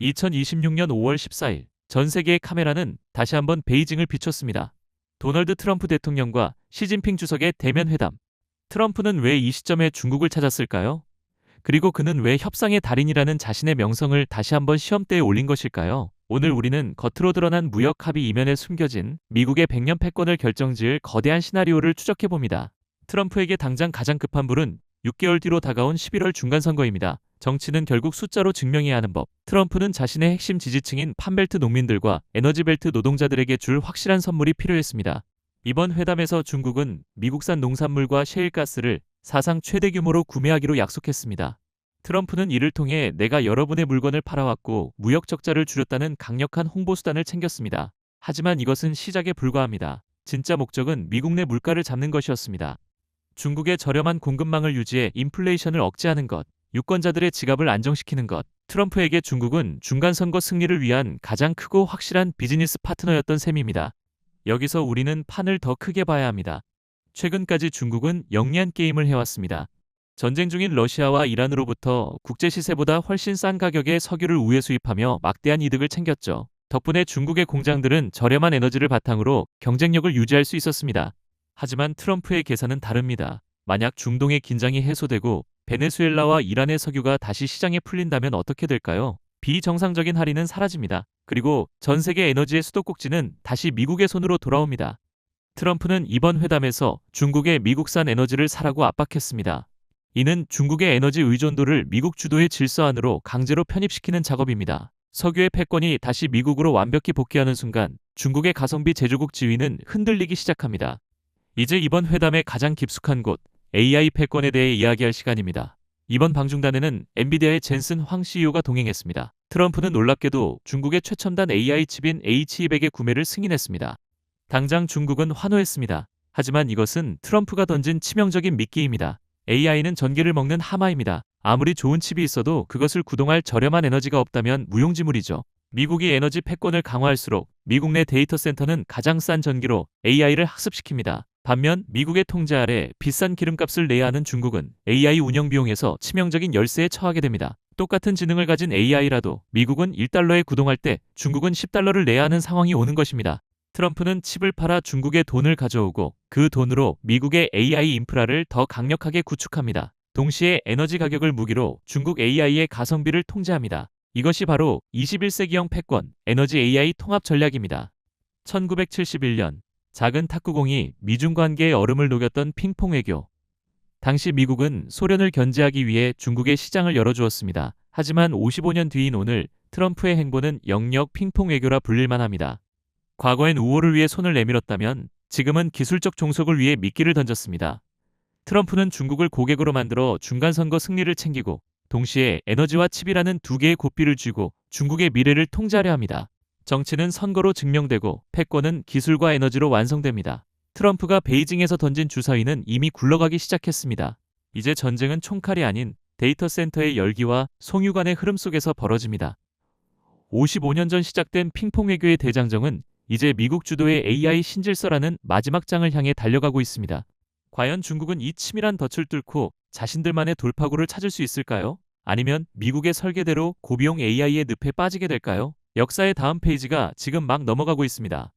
2026년 5월 14일 전 세계의 카메라는 다시 한번 베이징을 비췄습니다. 도널드 트럼프 대통령과 시진핑 주석의 대면 회담. 트럼프는 왜 이 시점에 중국을 찾았을까요? 그리고 그는 왜 협상의 달인이라는 자신의 명성을 다시 한번 시험대에 올린 것일까요? 오늘 우리는 겉으로 드러난 무역 합의 이면에 숨겨진 미국의 100년 패권을 결정지을 거대한 시나리오를 추적해봅니다. 트럼프에게 당장 가장 급한 불은 6개월 뒤로 다가온 11월 중간선거입니다. 정치는 결국 숫자로 증명해야 하는 법. 트럼프는 자신의 핵심 지지층인 판벨트 농민들과 에너지벨트 노동자들에게 줄 확실한 선물이 필요했습니다. 이번 회담에서 중국은 미국산 농산물과 셰일가스를 사상 최대 규모로 구매하기로 약속했습니다. 트럼프는 이를 통해 내가 여러분의 물건을 팔아왔고 무역 적자를 줄였다는 강력한 홍보 수단을 챙겼습니다. 하지만 이것은 시작에 불과합니다. 진짜 목적은 미국 내 물가를 잡는 것이었습니다. 중국의 저렴한 공급망을 유지해 인플레이션을 억제하는 것, 유권자들의 지갑을 안정시키는 것. 트럼프에게 중국은 중간선거 승리를 위한 가장 크고 확실한 비즈니스 파트너였던 셈입니다. 여기서 우리는 판을 더 크게 봐야 합니다. 최근까지 중국은 영리한 게임을 해왔습니다. 전쟁 중인 러시아와 이란으로부터 국제 시세보다 훨씬 싼 가격의 석유를 우회 수입하며 막대한 이득을 챙겼죠. 덕분에 중국의 공장들은 저렴한 에너지를 바탕으로 경쟁력을 유지할 수 있었습니다. 하지만 트럼프의 계산은 다릅니다. 만약 중동의 긴장이 해소되고 베네수엘라와 이란의 석유가 다시 시장에 풀린다면 어떻게 될까요? 비정상적인 할인은 사라집니다. 그리고 전 세계 에너지의 수도꼭지는 다시 미국의 손으로 돌아옵니다. 트럼프는 이번 회담에서 중국의 미국산 에너지를 사라고 압박했습니다. 이는 중국의 에너지 의존도를 미국 주도의 질서 안으로 강제로 편입시키는 작업입니다. 석유의 패권이 다시 미국으로 완벽히 복귀하는 순간 중국의 가성비 제조국 지위는 흔들리기 시작합니다. 이제 이번 회담의 가장 깊숙한 곳, AI 패권에 대해 이야기할 시간입니다. 이번 방중단에는 엔비디아의 젠슨 황 CEO가 동행했습니다. 트럼프는 놀랍게도 중국의 최첨단 AI 칩인 H200의 구매를 승인했습니다. 당장 중국은 환호했습니다. 하지만 이것은 트럼프가 던진 치명적인 미끼입니다. AI는 전기를 먹는 하마입니다. 아무리 좋은 칩이 있어도 그것을 구동할 저렴한 에너지가 없다면 무용지물이죠. 미국이 에너지 패권을 강화할수록 미국 내 데이터 센터는 가장 싼 전기로 AI를 학습시킵니다. 반면 미국의 통제 아래 비싼 기름값을 내야 하는 중국은 AI 운영 비용에서 치명적인 열세에 처하게 됩니다. 똑같은 지능을 가진 AI라도 미국은 1달러에 구동할 때 중국은 10달러를 내야 하는 상황이 오는 것입니다. 트럼프는 칩을 팔아 중국의 돈을 가져오고 그 돈으로 미국의 AI 인프라를 더 강력하게 구축합니다. 동시에 에너지 가격을 무기로 중국 AI의 가성비를 통제합니다. 이것이 바로 21세기형 패권, 에너지 AI 통합 전략입니다. 1971년 작은 탁구공이 미중 관계의 얼음을 녹였던 핑퐁 외교. 당시 미국은 소련을 견제하기 위해 중국의 시장을 열어주었습니다. 하지만 55년 뒤인 오늘 트럼프의 행보는 영역 핑퐁 외교라 불릴만 합니다. 과거엔 우호를 위해 손을 내밀었다면 지금은 기술적 종속을 위해 미끼를 던졌습니다. 트럼프는 중국을 고객으로 만들어 중간선거 승리를 챙기고 동시에 에너지와 칩이라는 두 개의 고삐를 쥐고 중국의 미래를 통제하려 합니다. 정치는 선거로 증명되고 패권은 기술과 에너지로 완성됩니다. 트럼프가 베이징에서 던진 주사위는 이미 굴러가기 시작했습니다. 이제 전쟁은 총칼이 아닌 데이터 센터의 열기와 송유관의 흐름 속에서 벌어집니다. 55년 전 시작된 핑퐁 외교의 대장정은 이제 미국 주도의 AI 신질서라는 마지막 장을 향해 달려가고 있습니다. 과연 중국은 이 치밀한 덫을 뚫고 자신들만의 돌파구를 찾을 수 있을까요? 아니면 미국의 설계대로 고비용 AI의 늪에 빠지게 될까요? 역사의 다음 페이지가 지금 막 넘어가고 있습니다.